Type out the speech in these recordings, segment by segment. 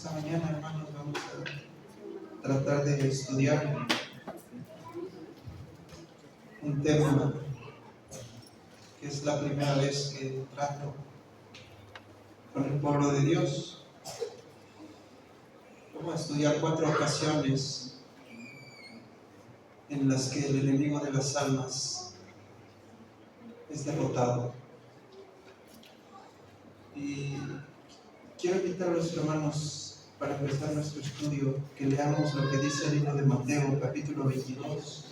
Esta mañana, hermanos, vamos a tratar de estudiar un tema que es la primera vez que trato con el pueblo de Dios. Vamos a estudiar 4 ocasiones en las que el enemigo de las almas es derrotado. Y quiero invitar a los hermanos, para empezar nuestro estudio, que leamos lo que dice el libro de Mateo, capítulo 22.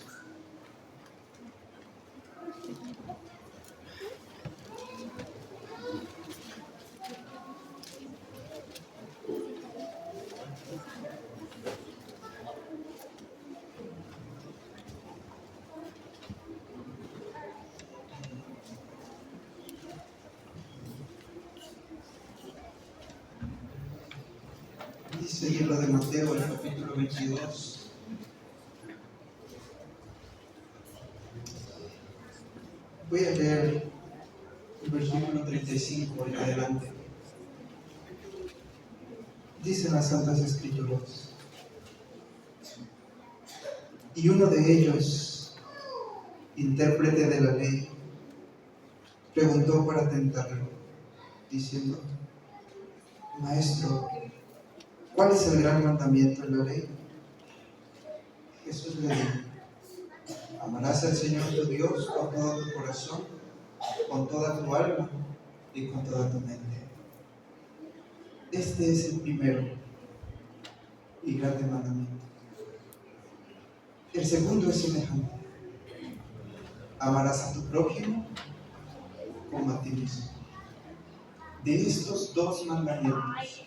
Dice el libro de Mateo, el capítulo 22. Voy a leer el versículo 35 en adelante. Dicen las Santas Escrituras: y uno de ellos, intérprete de la ley, preguntó para tentarlo, diciendo: Maestro, ¿cuál es el gran mandamiento en la ley? Jesús le dijo: amarás al Señor tu Dios con todo tu corazón, con toda tu alma y con toda tu mente. Este es el primero y grande mandamiento. El segundo es semejante: amarás a tu prójimo como a ti mismo. De estos 2 mandamientos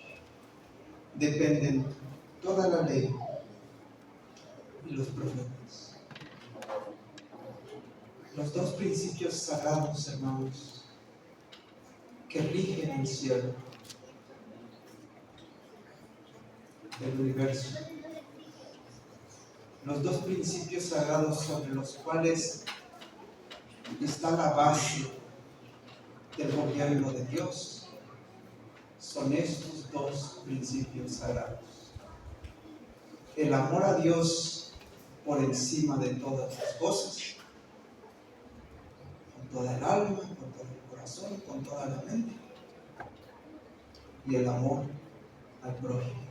dependen toda la ley y los profetas. Los 2 principios sagrados, hermanos, que rigen el cielo del universo. Los 2 principios sagrados sobre los cuales está la base del gobierno de Dios son estos 2 principios sagrados: el amor a Dios por encima de todas las cosas, con toda el alma, con todo el corazón, con toda la mente, y el amor al prójimo.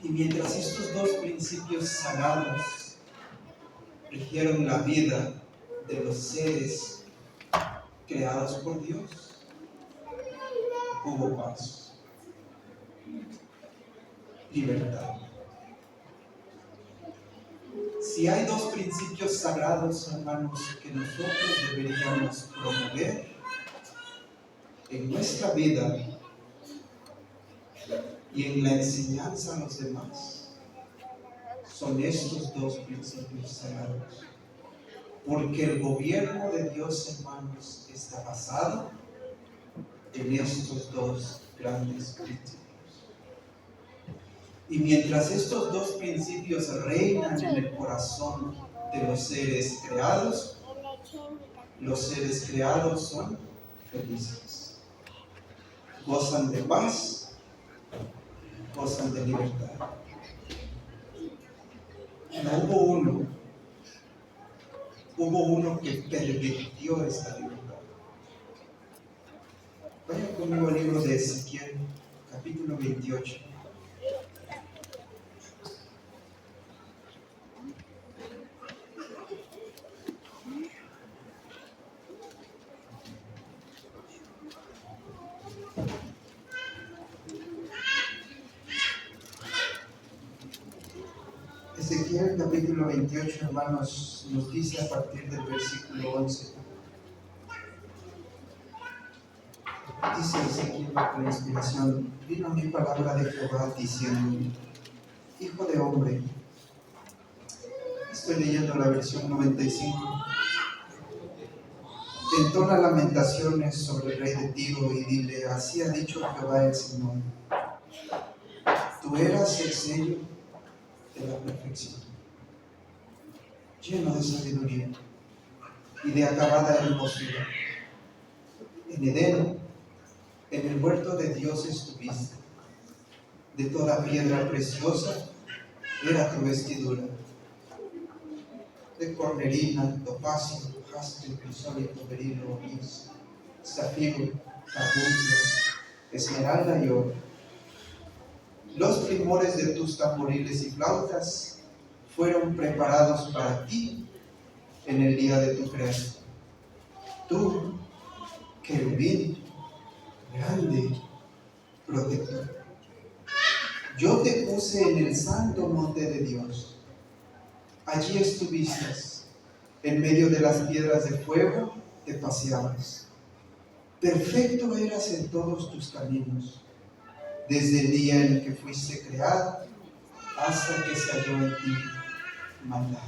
Y mientras estos 2 principios sagrados rigieron la vida de los seres creados por Dios, hubo paz, libertad. Si hay 2 principios sagrados, hermanos, que nosotros deberíamos promover en nuestra vida y en la enseñanza a los demás, son estos 2 principios sagrados. Porque el gobierno de Dios, hermanos, está basado en estos 2 grandes principios. Y mientras estos 2 principios reinan en el corazón de los seres creados son felices, gozan de paz, gozan de libertad. No hubo uno que pervirtió esta libertad. Vayan conmigo al libro de Ezequiel, capítulo 28. Ezequiel capítulo 28, hermanos, nos dice a partir del versículo 11. Dice Ezequiel bajo la inspiración: vino mi palabra de Jehová diciendo: hijo de hombre, estoy leyendo la versión 95, entona lamentaciones sobre el rey de Tiro y dile: así ha dicho Jehová el Señor, tú eras el sello de la perfección, lleno de sabiduría y de acabada hermosura. En Edén En el huerto de Dios estuviste. De toda piedra preciosa era tu vestidura. De cornelina, topacio, jaspe, crisólito, berilo, onís, zafiro, carbuncio, esmeralda y oro. Los primores de tus tamboriles y flautas fueron preparados para ti en el día de tu creación. Tú, querubín, grande, protector. Yo te puse en el santo monte de Dios. Allí estuviste, en medio de las piedras de fuego te paseabas. Perfecto eras en todos tus caminos, desde el día en el que fuiste creado hasta que se halló en ti maldad.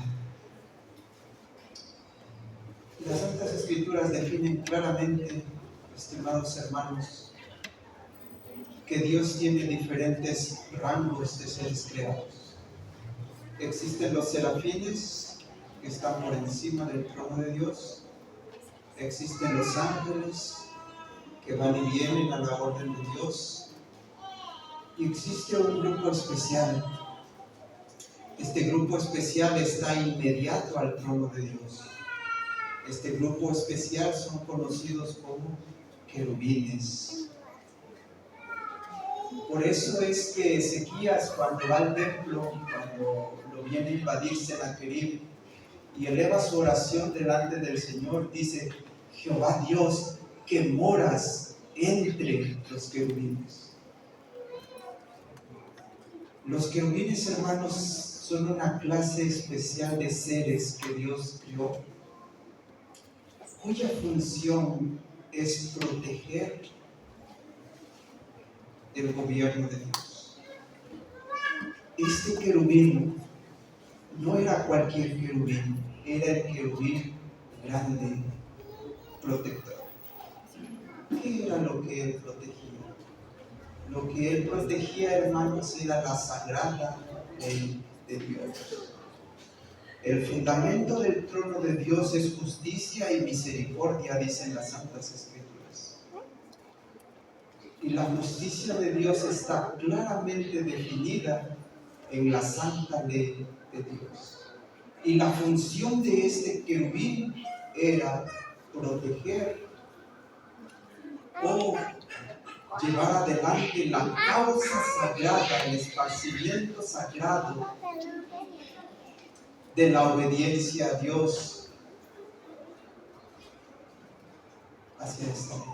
Las Santas Escrituras definen claramente, estimados hermanos, que Dios tiene diferentes rangos de seres creados. Existen los serafines, que están por encima del trono de Dios. Existen los ángeles, que van y vienen a la orden de Dios. Y existe un grupo especial. Este grupo especial está inmediato al trono de Dios. Este grupo especial son conocidos como querubines. Por eso es que Ezequías, cuando va al templo, cuando lo viene a invadir Sennacherib y eleva su oración delante del Señor, dice: Jehová Dios, que moras entre los querubines. Los querubines, hermanos, son una clase especial de seres que Dios creó, cuya función es proteger el gobierno de Dios. Este querubín no era cualquier querubín, era el querubín grande, protector. ¿Qué era lo que él protegía? Lo que él protegía, hermanos, era la sagrada ley de Dios. El fundamento del trono de Dios es justicia y misericordia, dicen las Santas Escrituras. Y la justicia de Dios está claramente definida en la santa ley de Dios. Y la función de este querubín era proteger o llevar adelante la causa sagrada, el esparcimiento sagrado de la obediencia a Dios hacia esta ley.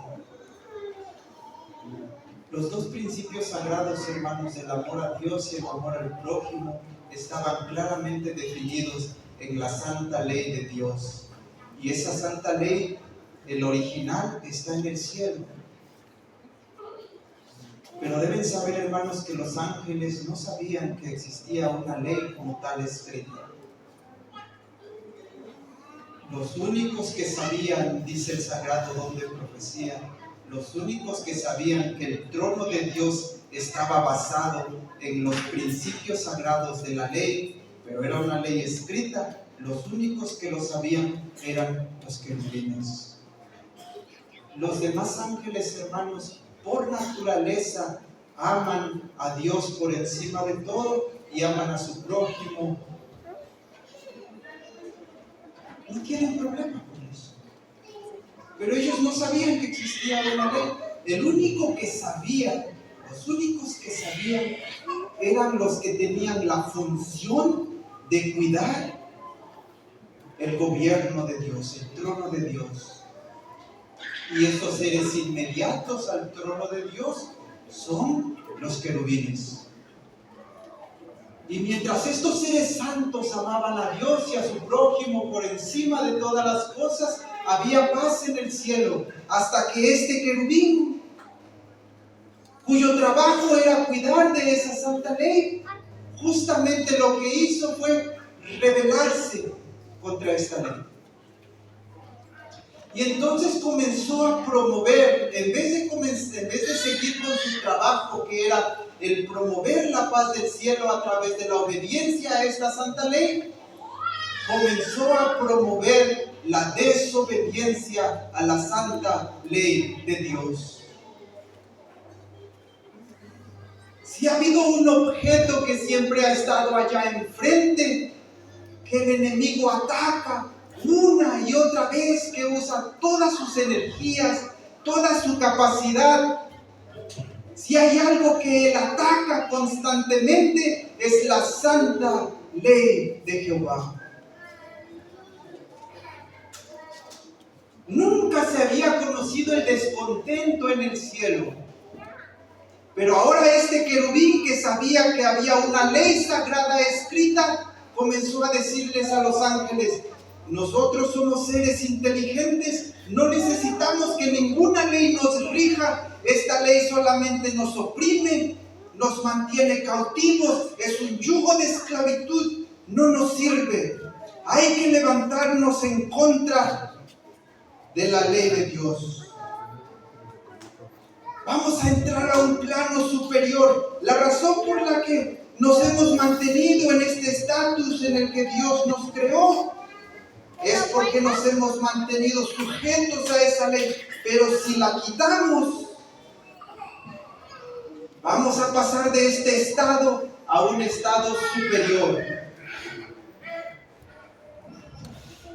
Los dos principios sagrados, hermanos, el amor a Dios y el amor al prójimo, estaban claramente definidos en la santa ley de Dios. Y esa santa ley, el original, está en el cielo. Pero deben saber, hermanos, que los ángeles no sabían que existía una ley como tal escrita. Los únicos que sabían, dice el sagrado don de profecía, los únicos que sabían que el trono de Dios estaba basado en los principios sagrados de la ley, pero era una ley escrita, los únicos que lo sabían eran los querubines. Los demás ángeles, hermanos, por naturaleza aman a Dios por encima de todo y aman a su prójimo. No tienen problema con eso. Pero ellos no sabían que existía una ley. Los únicos que sabían eran los que tenían la función de cuidar el gobierno de Dios, el trono de Dios. Y estos seres inmediatos al trono de Dios son los querubines. Y mientras estos seres santos amaban a Dios y a su prójimo por encima de todas las cosas, había paz en el cielo, hasta que este querubín, cuyo trabajo era cuidar de esa santa ley, justamente lo que hizo fue rebelarse contra esta ley. Y entonces comenzó a promover, en vez de seguir con su trabajo, que era el promover la paz del cielo a través de la obediencia a esta santa ley, comenzó a promover la desobediencia a la santa ley de Dios. si ha habido un objeto que siempre ha estado allá enfrente, que el enemigo ataca una y otra vez, que usa todas sus energías, toda su capacidad, si hay algo que él ataca constantemente, es la santa ley de Jehová. Nunca se había conocido el descontento en el cielo. Pero ahora este querubín, que sabía que había una ley sagrada escrita, comenzó a decirles a los ángeles: nosotros somos seres inteligentes, no necesitamos que ninguna ley nos rija. Esta ley solamente nos oprime, nos mantiene cautivos, es un yugo de esclavitud, no nos sirve. Hay que levantarnos en contra de la ley de Dios. Vamos a entrar a un plano superior. La razón por la que nos hemos mantenido en este estatus en el que Dios nos creó es porque nos hemos mantenido sujetos a esa ley. Pero si la quitamos, vamos a pasar de este estado a un estado superior.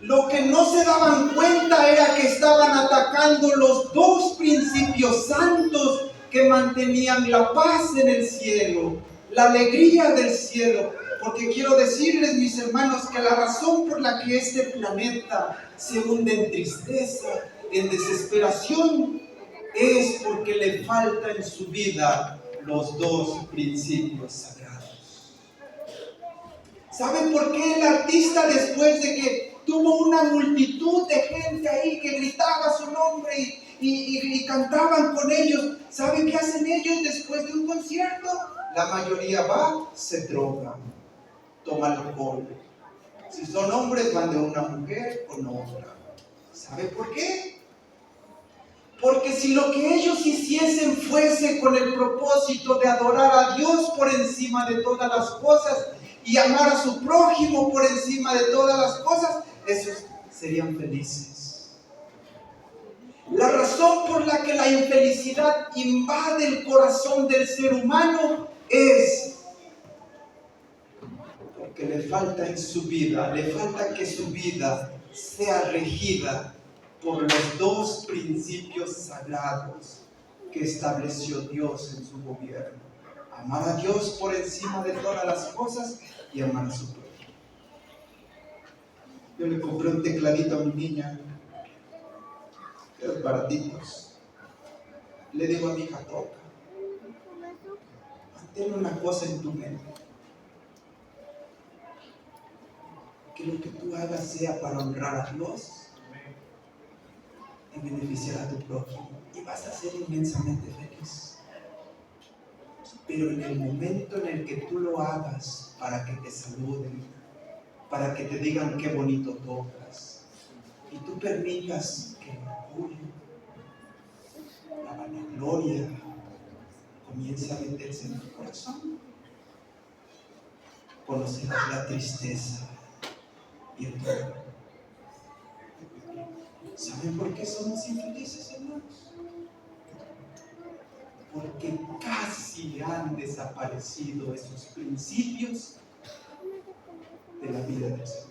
Lo que no se daban cuenta era que estaban atacando los dos principios santos que mantenían la paz en el cielo, la alegría del cielo. Porque quiero decirles, mis hermanos, que la razón por la que este planeta se hunde en tristeza, en desesperación, es porque le falta en su vida los dos principios sagrados. ¿Saben por qué el artista, después de que tuvo una multitud de gente ahí que gritaba su nombre y cantaban con ellos, ¿saben qué hacen ellos después de un concierto? La mayoría va, se droga, toma alcohol. Si son hombres, van de una mujer con otra. ¿Sabe por qué? Porque si lo que ellos hiciesen fuese con el propósito de adorar a Dios por encima de todas las cosas y amar a su prójimo por encima de todas las cosas, esos serían felices. La razón por la que la infelicidad invade el corazón del ser humano es porque le falta en su vida, le falta que su vida sea regida por los dos principios sagrados que estableció Dios en su gobierno: amar a Dios por encima de todas las cosas y amar a su prójimo. Yo le compré un tecladito a mi niña, de los baratitos. Le digo a mi hija: toca, mantén una cosa en tu mente, que lo que tú hagas sea para honrar a Dios y beneficiar a tu prójimo, y vas a ser inmensamente feliz. Pero en el momento en el que tú lo hagas para que te saluden, para que te digan qué bonito tocas, y tú permitas que el orgullo, la vanagloria comience a meterse en tu corazón, conocerás la tristeza y el dolor. ¿Saben por qué somos infelices, hermanos? Porque casi han desaparecido esos principios de la vida del Señor.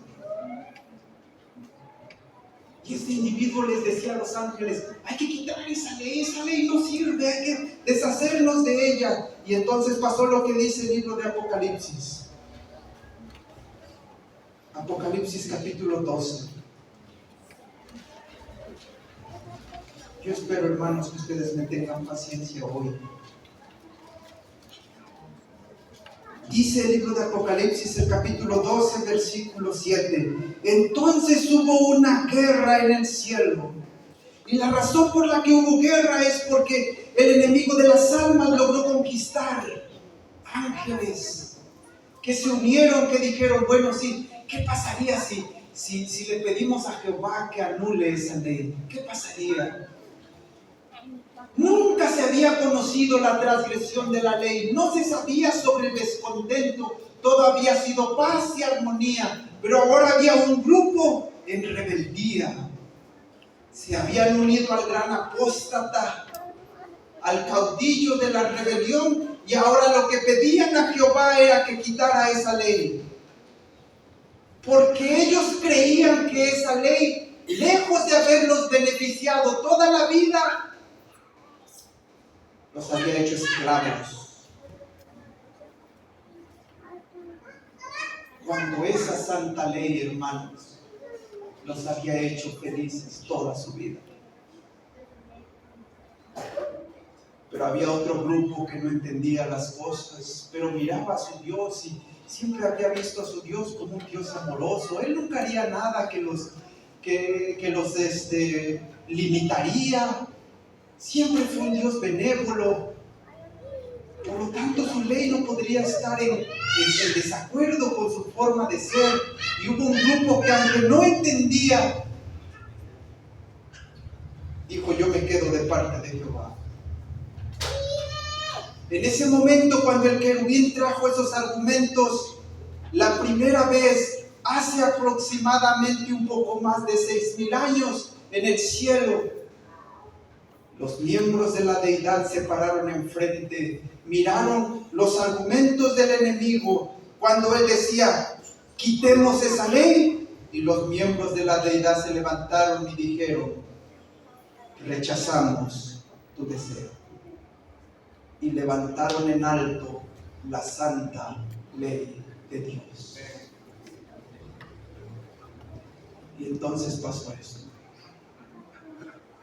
Y este individuo les decía a los ángeles: hay que quitar esa ley no sirve, hay que deshacernos de ella. Y entonces pasó lo que dice el libro de Apocalipsis. Apocalipsis capítulo 12. Yo espero, hermanos, que ustedes me tengan paciencia hoy. Dice el libro de Apocalipsis, el capítulo 12, versículo 7. Entonces hubo una guerra en el cielo. Y la razón por la que hubo guerra es porque el enemigo de las almas logró conquistar ángeles que se unieron, que dijeron: bueno, sí, ¿qué pasaría si le pedimos a Jehová que anule esa ley? ¿Qué pasaría? Nunca se había conocido la transgresión de la ley, no se sabía sobre el descontento, todo había sido paz y armonía, pero ahora había un grupo en rebeldía. Se habían unido al gran apóstata, al caudillo de la rebelión, y ahora lo que pedían a Jehová era que quitara esa ley. Porque ellos creían que esa ley, lejos de haberlos beneficiado toda la vida, los había hecho esclavos. Cuando esa santa ley, hermanos, los había hecho felices toda su vida. Pero había otro grupo que no entendía las cosas, pero miraba a su Dios y siempre había visto a su Dios como un Dios amoroso. Él nunca haría nada que los limitaría. Siempre fue un Dios benévolo. Por lo tanto, su ley no podría estar en desacuerdo con su forma de ser. Y hubo un grupo que, aunque no entendía, dijo: yo me quedo de parte de Jehová. En ese momento, cuando el querubín trajo esos argumentos la primera vez, hace aproximadamente un poco más de 6,000 años, en el cielo, los miembros de la deidad se pararon enfrente, miraron los argumentos del enemigo cuando él decía: quitemos esa ley, y los miembros de la deidad se levantaron y dijeron: rechazamos tu deseo. Y levantaron en alto la santa ley de Dios. Y entonces pasó esto.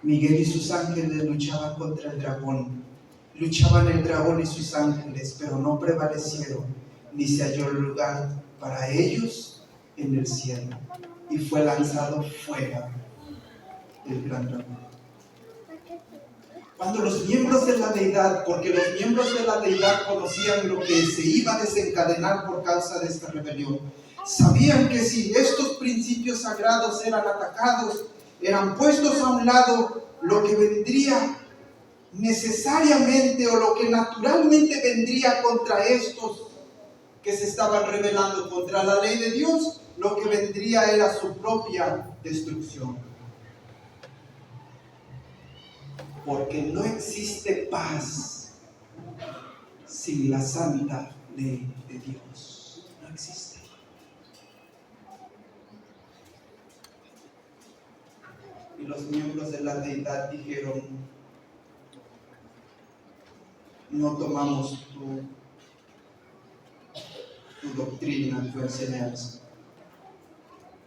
Miguel y sus ángeles luchaban contra el dragón. Luchaban el dragón y sus ángeles, pero no prevalecieron, ni se halló lugar para ellos en el cielo. Y fue lanzado fuera el gran dragón. Cuando los miembros de la deidad, porque los miembros de la deidad conocían lo que se iba a desencadenar por causa de esta rebelión, sabían que si estos principios sagrados eran atacados, eran puestos a un lado, lo que vendría necesariamente o lo que naturalmente vendría contra estos que se estaban rebelando contra la ley de Dios, lo que vendría era su propia destrucción. Porque no existe paz sin la santa ley de Dios. No existe. Y los miembros de la deidad dijeron: no tomamos tu doctrina, tu enseñanza.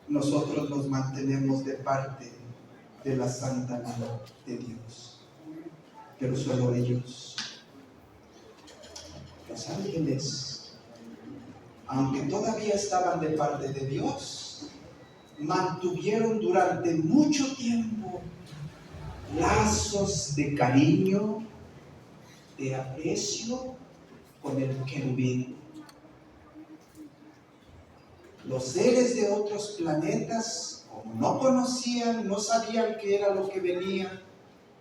Nosotros nos mantenemos de parte de la santa ley de Dios. Pero solo ellos, los ángeles, aunque todavía estaban de parte de Dios, mantuvieron durante mucho tiempo lazos de cariño, de aprecio con el querubín. Los seres de otros planetas, como no conocían, no sabían qué era lo que venía,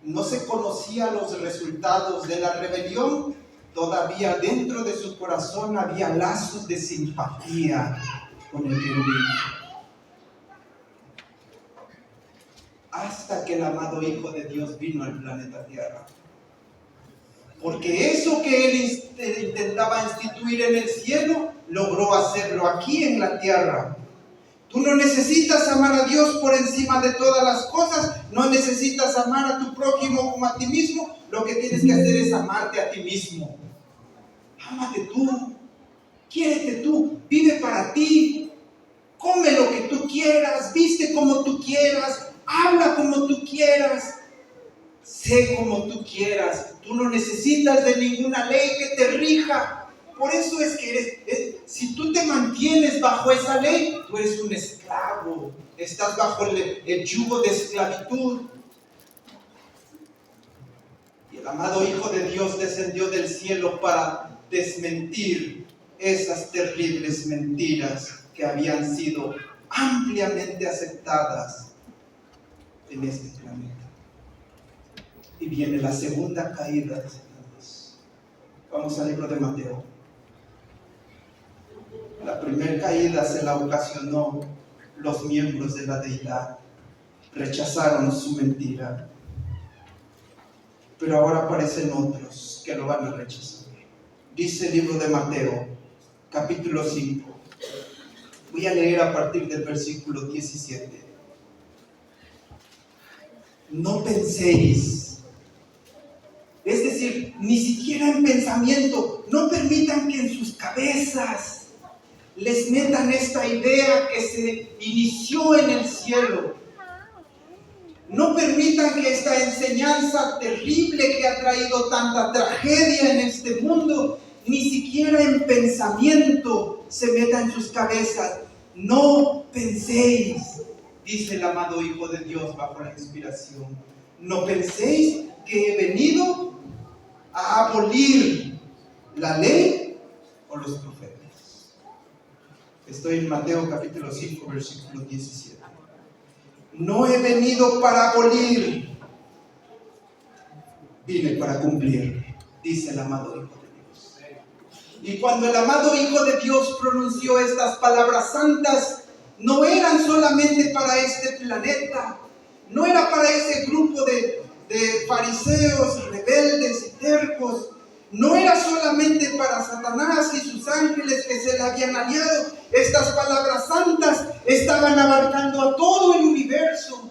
no se conocían los resultados de la rebelión, todavía dentro de su corazón había lazos de simpatía con el querubín. Hasta que el amado Hijo de Dios vino al planeta Tierra. Porque eso que él intentaba instituir en el cielo, logró hacerlo aquí en la tierra. Tú no necesitas amar a Dios por encima de todas las cosas, no necesitas amar a tu prójimo como a ti mismo, lo que tienes que hacer es amarte a ti mismo. Ámate tú, quiérete tú, vive para ti, come lo que tú quieras, viste como tú quieras, habla como tú quieras, sé como tú quieras. Tú no necesitas de ninguna ley que te rija. Por eso es que si tú te mantienes bajo esa ley, tú eres un esclavo. Estás bajo el yugo de esclavitud. Y el amado Hijo de Dios descendió del cielo para desmentir esas terribles mentiras que habían sido ampliamente aceptadas en este planeta. Y viene la segunda caída de Satanás. Vamos al libro de Mateo. La primera caída se la ocasionó los miembros de la deidad. Rechazaron su mentira. pero ahora aparecen otros que lo van a rechazar. Dice el libro de Mateo, capítulo 5. Voy a leer a partir del versículo 17. No penséis, es decir, ni siquiera en pensamiento, no permitan que en sus cabezas les metan esta idea que se inició en el cielo. No permitan que esta enseñanza terrible que ha traído tanta tragedia en este mundo, ni siquiera en pensamiento se meta en sus cabezas. No penséis, dice el amado Hijo de Dios bajo la inspiración. No penséis que he venido a abolir la ley o los profetas. Estoy en Mateo capítulo 5, versículo 17. No he venido para abolir, vine para cumplir, dice el amado Hijo de Dios. Y cuando el amado Hijo de Dios pronunció estas palabras santas, no eran solamente para este planeta, no era para ese grupo de fariseos rebeldes y tercos, no era solamente para Satanás y sus ángeles que se le habían aliado. Estas palabras santas estaban abarcando a todo el universo.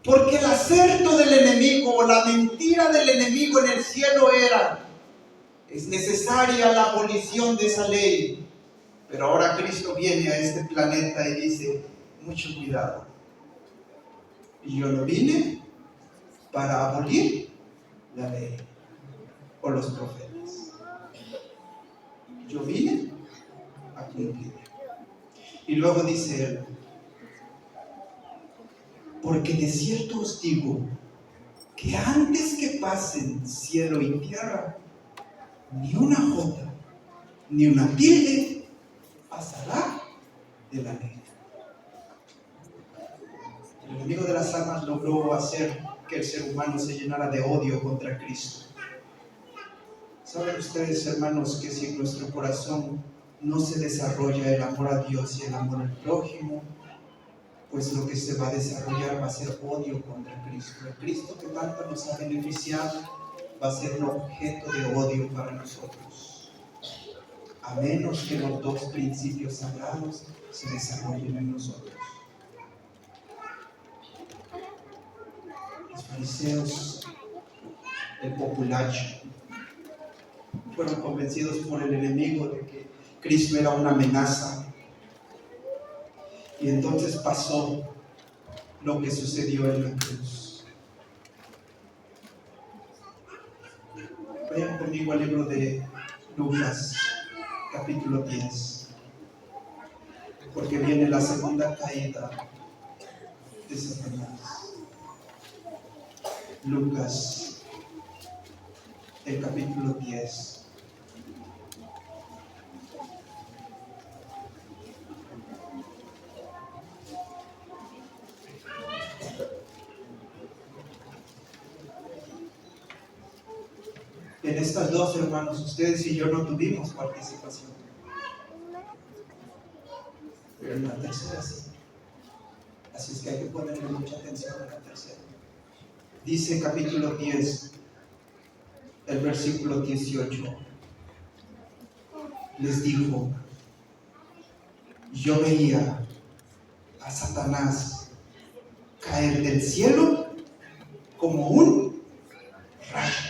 Porque el acerto del enemigo o la mentira del enemigo en el cielo era: es necesaria la abolición de esa ley. Pero ahora Cristo viene a este planeta y dice: mucho cuidado. Y yo no vine para abolir la ley o los profetas. Yo vine a cumplir. Y luego dice él: porque de cierto os digo que antes que pasen cielo y tierra, ni una jota, ni una tilde pasará de la ley. El enemigo de las almas logró hacer que el ser humano se llenara de odio contra Cristo. ¿Saben ustedes, hermanos, que si en nuestro corazón no se desarrolla el amor a Dios y el amor al prójimo, pues lo que se va a desarrollar va a ser odio contra Cristo? El Cristo que tanto nos ha beneficiado va a ser un objeto de odio para nosotros, a menos que los dos principios sagrados se desarrollen en nosotros. Los fariseos, el populacho, fueron convencidos por el enemigo de que Cristo era una amenaza. Y entonces pasó lo que sucedió en la cruz. Vayan conmigo al libro de Lucas, capítulo 10, porque viene la segunda caída de Satanás. Lucas, el capítulo 10. En estas dos, hermanos, ustedes y yo no tuvimos participación. Pero en la tercera sí. Así es que hay que ponerle mucha atención a la tercera. Dice capítulo 10, el versículo 18. Les dijo: yo veía a Satanás caer del cielo como un rayo.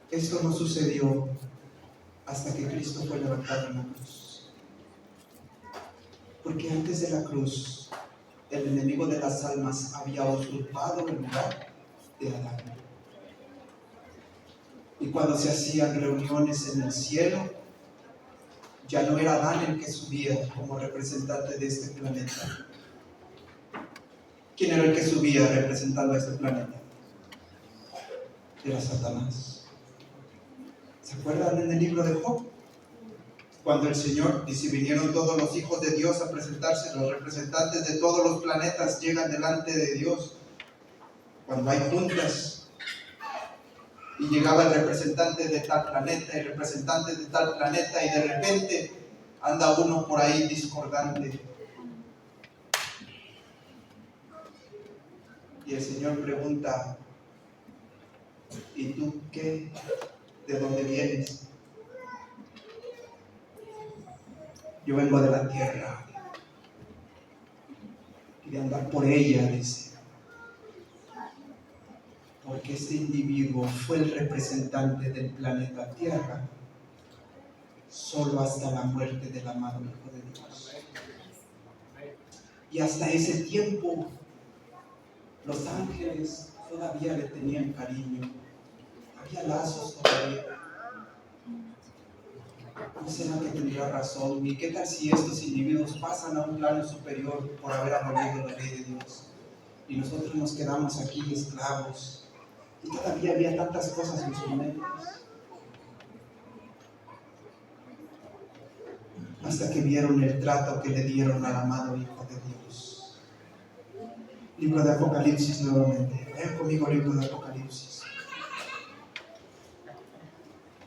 Esto no sucedió hasta que Cristo fue levantado en la cruz. Porque antes de la cruz, el enemigo de las almas había usurpado el lugar de Adán. Y cuando se hacían reuniones en el cielo, ya no era Adán el que subía como representante de este planeta. ¿Quién era el que subía representando a este planeta? Era Satanás. ¿Se acuerdan en el libro de Job? Cuando el Señor dice: vinieron todos los hijos de Dios a presentarse, los representantes de todos los planetas llegan delante de Dios. Cuando hay juntas, y llegaba el representante de tal planeta y el representante de tal planeta, y de repente anda uno por ahí discordante. Y el Señor pregunta, ¿y tú qué? ¿De dónde vienes? Yo vengo de la tierra y de andar por ella, dice. Porque este individuo fue el representante del planeta Tierra solo hasta la muerte del amado Hijo de Dios. Y hasta ese tiempo los ángeles todavía le tenían cariño. Había lazos todavía. ¿No será que tendría razón? ¿Y qué tal si estos individuos pasan a un plano superior por haber abolido la ley de Dios? Y nosotros nos quedamos aquí esclavos. Y todavía había tantas cosas en sus mentes. Hasta que vieron el trato que le dieron al amado Hijo de Dios. Libro de Apocalipsis nuevamente. Ven conmigo, libro de Apocalipsis.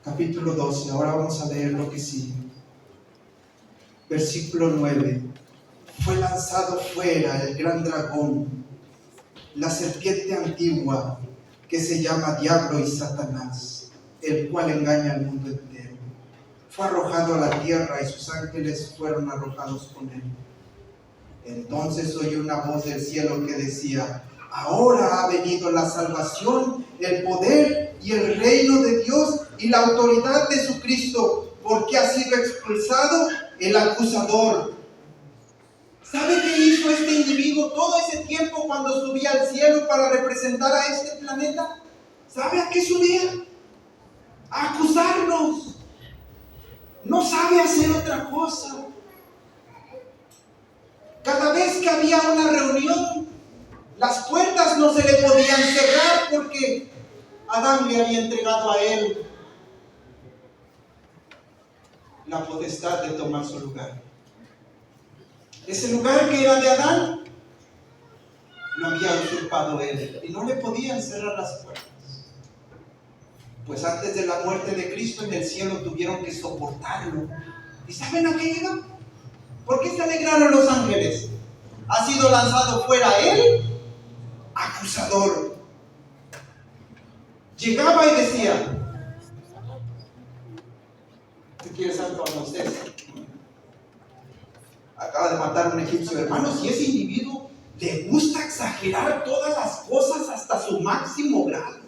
Capítulo 12. Ahora vamos a leer lo que sigue. Versículo 9. Fue lanzado fuera el gran dragón, la serpiente antigua, que se llama Diablo y Satanás, el cual engaña al mundo entero. Fue arrojado a la tierra y sus ángeles fueron arrojados con él. Entonces oí una voz del cielo que decía: ahora ha venido la salvación, el poder y el reino de Dios y la autoridad de su Cristo, porque ha sido expulsado el acusador. ¿Sabe qué hizo este individuo todo ese tiempo cuando subía al cielo para representar a este planeta? ¿Sabe a qué subía? A acusarnos. No sabe hacer otra cosa. Cada vez que había una reunión, las puertas no se le podían cerrar porque Adán le había entregado a él la potestad de tomar su lugar. Ese lugar que era de Adán, lo había usurpado él y no le podían cerrar las puertas. Pues antes de la muerte de Cristo en el cielo tuvieron que soportarlo. ¿Y saben a qué iba? ¿Por qué se alegraron los ángeles? Ha sido lanzado fuera él, acusador. Llegaba y decía: ¿qué quiere santo a usted? Acaba de matar a un egipcio. Hermanos, y ese individuo le gusta exagerar todas las cosas hasta su máximo grado.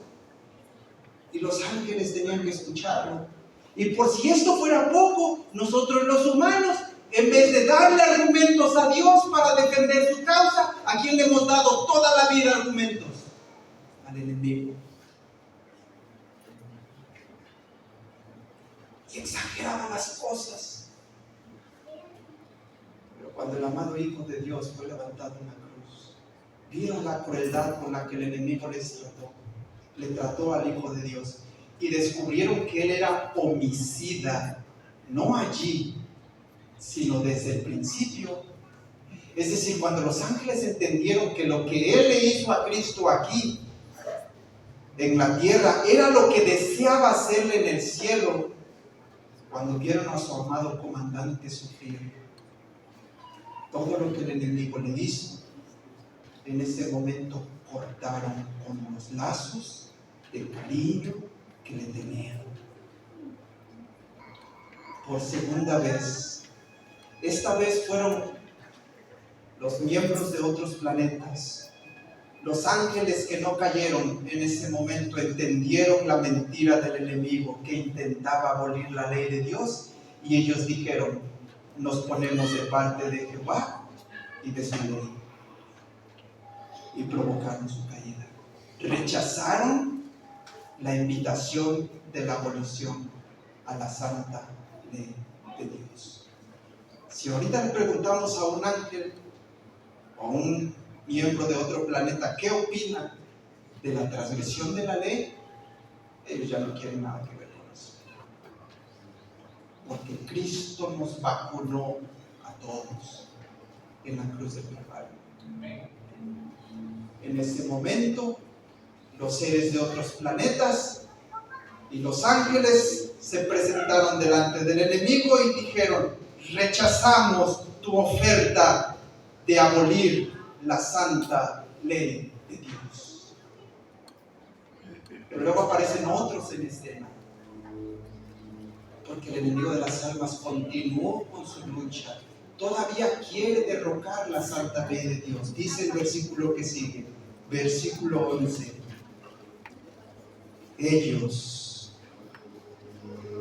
Y los ángeles tenían que escucharlo. Y por si esto fuera poco, nosotros los humanos, en vez de darle argumentos a Dios para defender su causa, ¿a quién le hemos dado toda la vida argumentos? Al enemigo. Y exageraban las cosas. Pero cuando el amado Hijo de Dios fue levantado en la cruz, vieron la crueldad con la que el enemigo le trató al Hijo de Dios, y descubrieron que él era homicida, no allí, sino desde el principio. Es decir, cuando los ángeles entendieron que lo que él le hizo a Cristo aquí en la tierra era lo que deseaba hacerle en el cielo, cuando vieron a su amado comandante sufrir todo lo que el enemigo le hizo, en ese momento cortaron con los lazos de cariño que le tenían. Por segunda vez, esta vez fueron los miembros de otros planetas, los ángeles que no cayeron en ese momento, entendieron la mentira del enemigo que intentaba abolir la ley de Dios, y ellos dijeron: nos ponemos de parte de Jehová y de su ley, y provocaron su caída. Rechazaron la invitación de la abolición a la santa ley de Dios. Si ahorita le preguntamos a un ángel o a un miembro de otro planeta qué opina de la transgresión de la ley, ellos ya no quieren nada que ver con eso, porque Cristo nos vacunó a todos en la cruz del Calvario. En ese momento, los seres de otros planetas y los ángeles se presentaron delante del enemigo y dijeron: rechazamos tu oferta de abolir la santa ley de Dios. Pero luego aparecen otros en escena, porque el enemigo de las almas continuó con su lucha. Todavía quiere derrocar la santa ley de Dios. Dice el versículo que sigue, versículo 11. Ellos,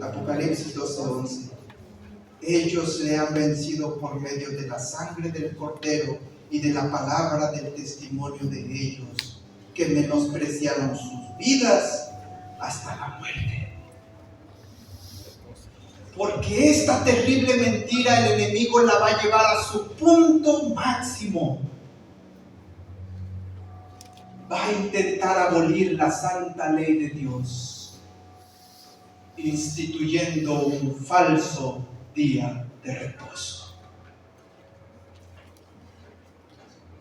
Apocalipsis 12:11, ellos le han vencido por medio de la sangre del Cordero y de la palabra del testimonio de ellos, que menospreciaron sus vidas hasta la muerte. Porque esta terrible mentira el enemigo la va a llevar a su punto máximo. Va a intentar abolir la santa ley de Dios, instituyendo un falso día de reposo.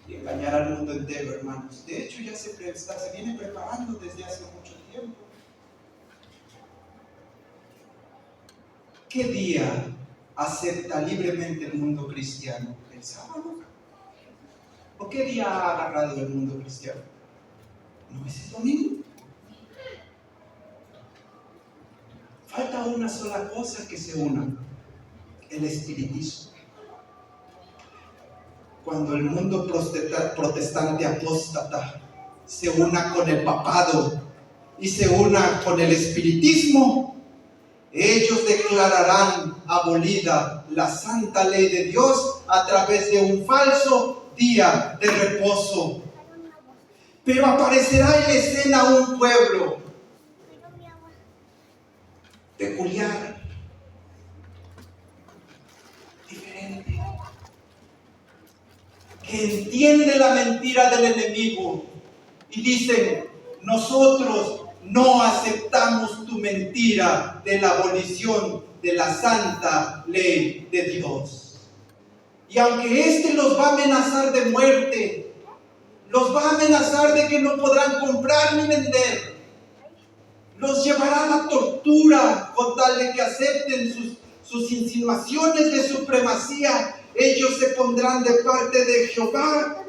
Y engañar al mundo entero, hermanos. De hecho, ya se viene preparando desde hace mucho tiempo. ¿Qué día acepta libremente el mundo cristiano? ¿El sábado? ¿O qué día ha agarrado el mundo cristiano? ¿No es el domingo? Falta una sola cosa que se una: el espiritismo. Cuando el mundo protestante apóstata se una con el papado y se una con el espiritismo, ellos declararán abolida la santa ley de Dios a través de un falso día de reposo. Pero aparecerá en escena un pueblo peculiar, diferente, que entiende la mentira del enemigo y dicen: nosotros no aceptamos tu mentira de la abolición de la santa ley de Dios. Y aunque éste los va a amenazar de muerte, los va a amenazar de que no podrán comprar ni vender, los llevará a la tortura con tal de que acepten sus insinuaciones de supremacía, ellos se pondrán de parte de Jehová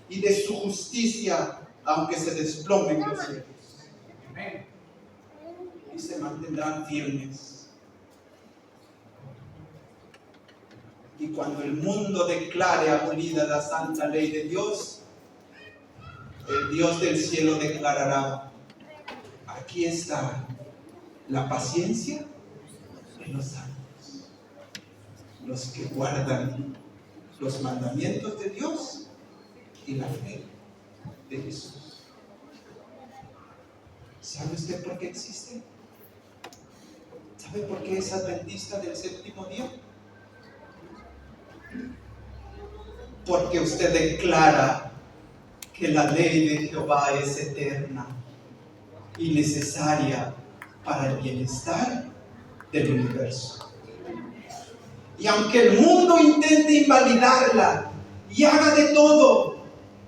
y de su justicia, aunque se desplomen los cielos. Y se mantendrán firmes. Y cuando el mundo declare abolida la santa ley de Dios, el Dios del cielo declarará: aquí está la paciencia de los santos, los que guardan los mandamientos de Dios y la fe de Jesús. ¿Sabe usted por qué existe? ¿Sabe por qué es adventista del séptimo día? Porque usted declara que la ley de Jehová es eterna y necesaria para el bienestar del universo. Y aunque el mundo intente invalidarla y haga de todo,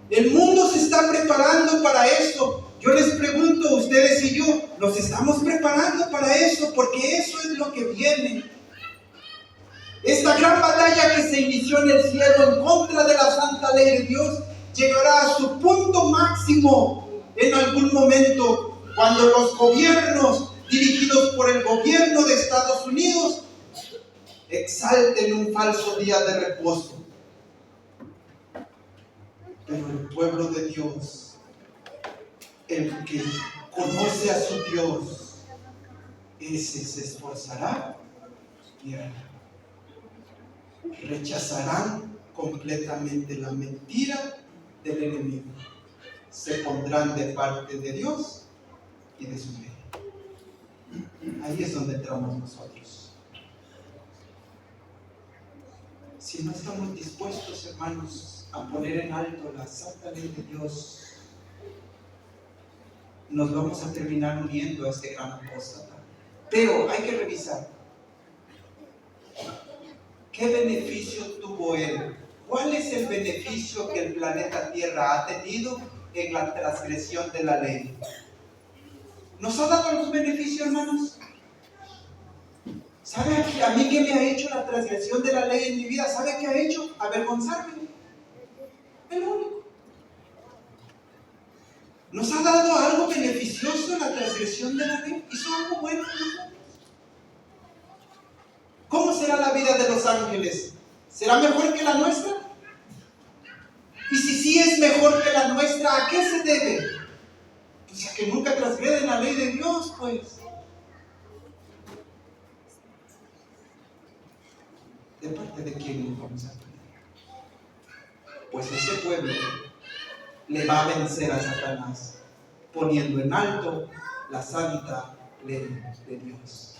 el mundo se está preparando para esto. Yo les pregunto, ustedes y yo, ¿nos estamos preparando para eso? Porque eso es lo que viene. Esta gran batalla que se inició en el cielo en contra de la santa ley de Dios llegará a su punto máximo en algún momento, cuando los gobiernos dirigidos por el gobierno de Estados Unidos exalten un falso día de reposo. Pero el pueblo de Dios, el que conoce a su Dios, ese se esforzará y hará. Rechazarán completamente la mentira del enemigo. Se pondrán de parte de Dios y de su ley. Ahí es donde entramos nosotros. Si no estamos dispuestos, hermanos, a poner en alto la santa ley de Dios, nos vamos a terminar uniendo a este gran apóstata. Pero hay que revisar qué beneficio tuvo él. ¿Cuál es el beneficio que el planeta Tierra ha tenido en la transgresión de la ley? ¿Nos ha dado algún beneficio, hermanos? ¿Sabe a mí qué me ha hecho la transgresión de la ley en mi vida? ¿Sabe qué ha hecho? Avergonzarme. Es lo único. ¿Nos ha dado algo beneficioso la transgresión de la ley? ¿Hizo algo bueno? ¿Cómo será la vida de los ángeles? ¿Será mejor que la nuestra? Y si sí es mejor que la nuestra, ¿a qué se debe? Pues a que nunca transgreden la ley de Dios, pues. ¿De parte de quién nos vamos a pedir? Pues ese pueblo le va a vencer a Satanás, poniendo en alto la santa ley de Dios.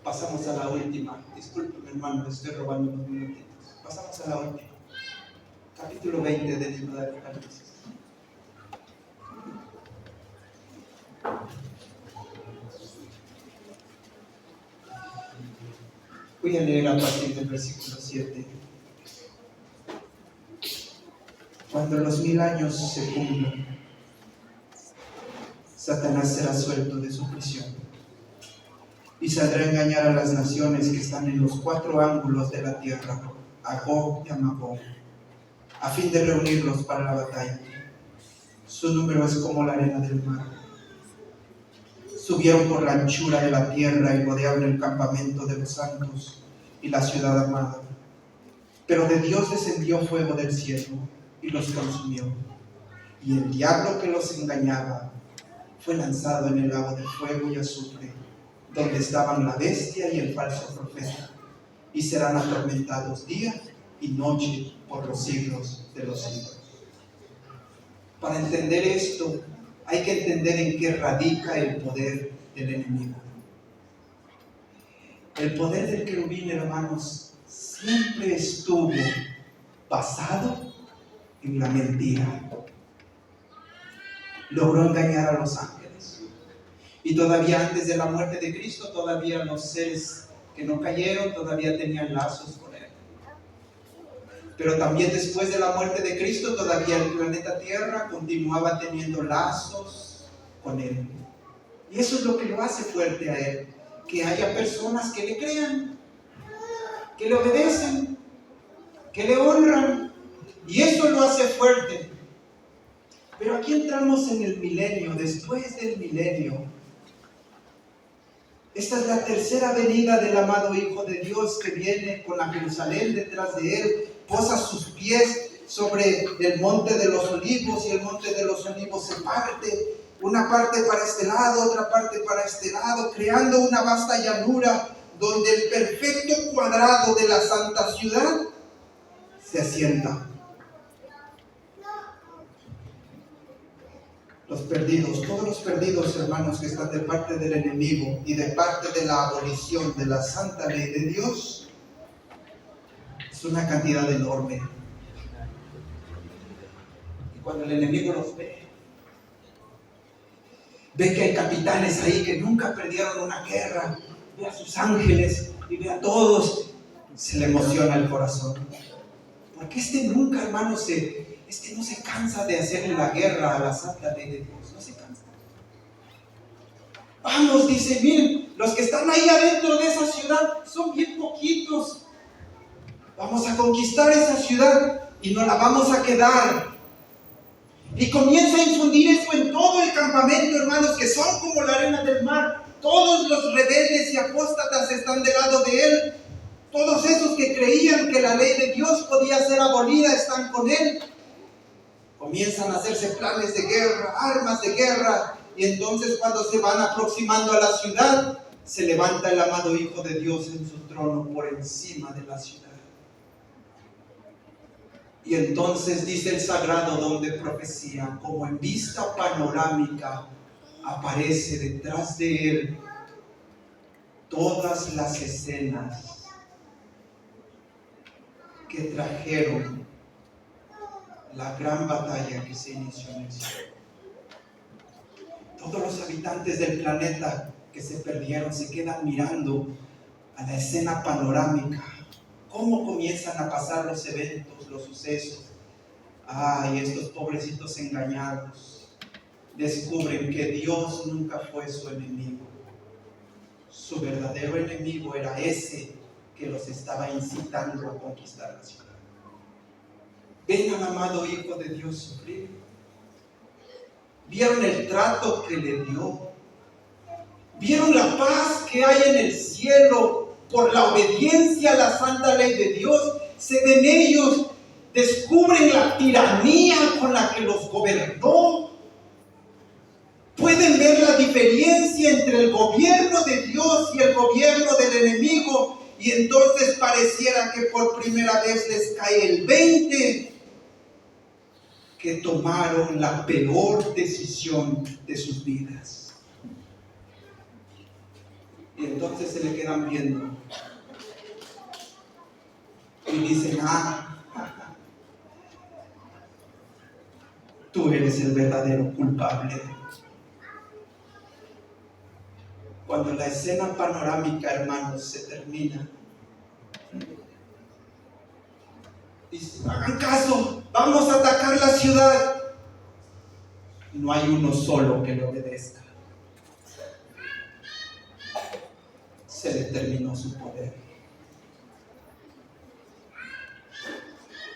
Pasamos a la última. Disculpen, hermano, les estoy robando unos minutitos. Pasamos a la última. Capítulo 20 del libro de Apocalipsis. Voy a leer a partir del versículo 7. Cuando los 1000 años se cumplan, Satanás será suelto de su prisión y saldrá a engañar a las naciones que están en los 4 ángulos de la tierra, a Gog y a Magog, a fin de reunirlos para la batalla. Su número es como la arena del mar. Subieron por la anchura de la tierra y rodearon el campamento de los santos y la ciudad amada. Pero de Dios descendió fuego del cielo y los consumió. Y el diablo que los engañaba fue lanzado en el lago de fuego y azufre, donde estaban la bestia y el falso profeta, y serán atormentados día y noche por los siglos de los siglos. Para entender esto, hay que entender en qué radica el poder del enemigo. El poder del querubín, hermanos, siempre estuvo basado en la mentira. Logró engañar a los ángeles. Y todavía antes de la muerte de Cristo, todavía los seres que no cayeron, todavía tenían lazos con Él. Pero también después de la muerte de Cristo, todavía el planeta Tierra continuaba teniendo lazos con Él. Y eso es lo que lo hace fuerte a Él. Que haya personas que le crean, que le obedecen, que le honran. Y eso lo hace fuerte. Pero aquí entramos en el milenio, después del milenio. Esta es la tercera venida del amado Hijo de Dios que viene con la Jerusalén detrás de Él, posa sus pies sobre el monte de los olivos y el monte de los olivos se parte, una parte para este lado, otra parte para este lado, creando una vasta llanura donde el perfecto cuadrado de la santa ciudad se asienta. Los perdidos, todos los perdidos, hermanos, que están de parte del enemigo y de parte de la abolición de la santa ley de Dios, es una cantidad enorme. Y cuando el enemigo los ve que hay capitanes ahí que nunca perdieron una guerra, ve a sus ángeles y ve a todos, se le emociona el corazón. Porque nunca, hermanos, no se cansa de hacerle la guerra a la santa ley de Dios, no se cansa. Vamos, dice, miren, los que están ahí adentro de esa ciudad son bien poquitos. Vamos a conquistar esa ciudad y nos la vamos a quedar. Y comienza a infundir eso en todo el campamento, hermanos, que son como la arena del mar. Todos los rebeldes y apóstatas están del lado de Él. Todos esos que creían que la ley de Dios podía ser abolida están con Él. Comienzan a hacerse planes de guerra, armas de guerra. Y entonces cuando se van aproximando a la ciudad, se levanta el amado Hijo de Dios en su trono por encima de la ciudad. Y entonces dice el sagrado don de profecía, como en vista panorámica, aparece detrás de Él todas las escenas que trajeron la gran batalla que se inició en el cielo. Todos los habitantes del planeta que se perdieron se quedan mirando a la escena panorámica. Cómo comienzan a pasar los eventos, los sucesos. Ay, estos pobrecitos engañados descubren que Dios nunca fue su enemigo. Su verdadero enemigo era ese que los estaba incitando a conquistar la ciudad. Ven al amado Hijo de Dios sufrir. vieron el trato que le dio, vieron la paz que hay en el cielo por la obediencia a la santa ley de Dios. Se ven ellos, descubren la tiranía con la que los gobernó. Pueden ver la diferencia entre el gobierno de Dios y el gobierno del enemigo, y entonces pareciera que por primera vez les cae el 20, que tomaron la peor decisión de sus vidas. Y entonces se le quedan viendo y dicen: tú eres el verdadero culpable. Cuando la escena panorámica, hermanos, se termina, dicen: hagan caso, vamos a atacar la ciudad. No hay uno solo que le obedezca. Se le terminó su poder.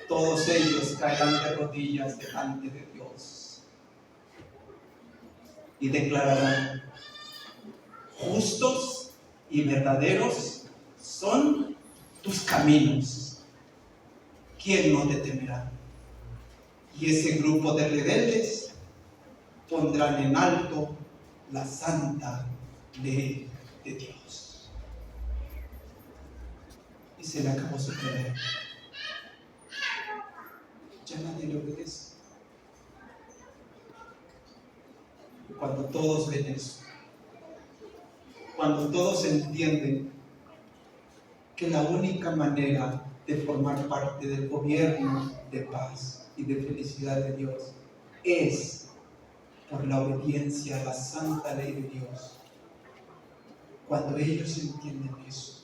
Todos ellos caerán de rodillas delante de Dios y declararán: justos y verdaderos son tus caminos. ¿Quién no te temerá? Y ese grupo de rebeldes pondrán en alto la santa ley de Dios. Y se le acabó su poder. Ya nadie le obedece. Cuando todos ven eso, cuando todos entienden que la única manera de formar parte del gobierno de paz y de felicidad de Dios es por la obediencia a la santa ley de Dios, cuando ellos entienden eso,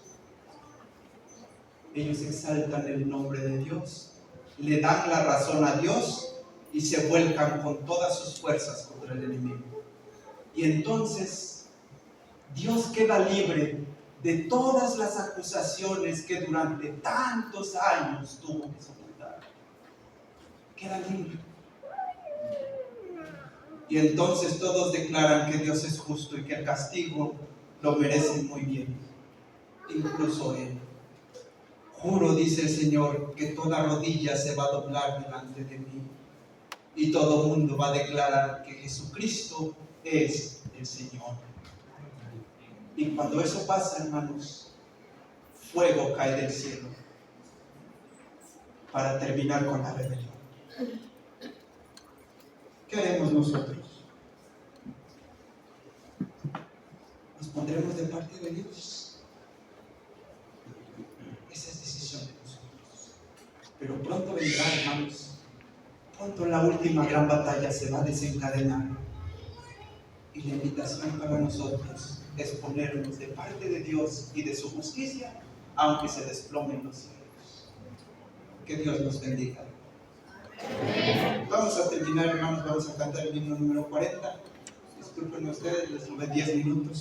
ellos exaltan el nombre de Dios, le dan la razón a Dios y se vuelcan con todas sus fuerzas contra el enemigo. Y entonces Dios queda libre de todas las acusaciones que durante tantos años tuvo que soportar. Queda libre. Y entonces todos declaran que Dios es justo y que el castigo lo merece muy bien, incluso Él. Juro, dice el Señor, que toda rodilla se va a doblar delante de mí y todo mundo va a declarar que Jesucristo es el Señor. Y cuando eso pasa, hermanos, fuego cae del cielo para terminar con la rebelión. ¿Qué haremos nosotros? ¿Nos pondremos de parte de Dios? Esa es decisión de nosotros. Pero pronto vendrá, hermanos. Pronto la última gran batalla se va a desencadenar. Y la invitación para nosotros es ponernos de parte de Dios y de su justicia, aunque se desplomen los cielos. Que Dios nos bendiga. Vamos a terminar, hermanos, vamos a cantar el himno número 40. Disculpen ustedes, les robé 10 minutos.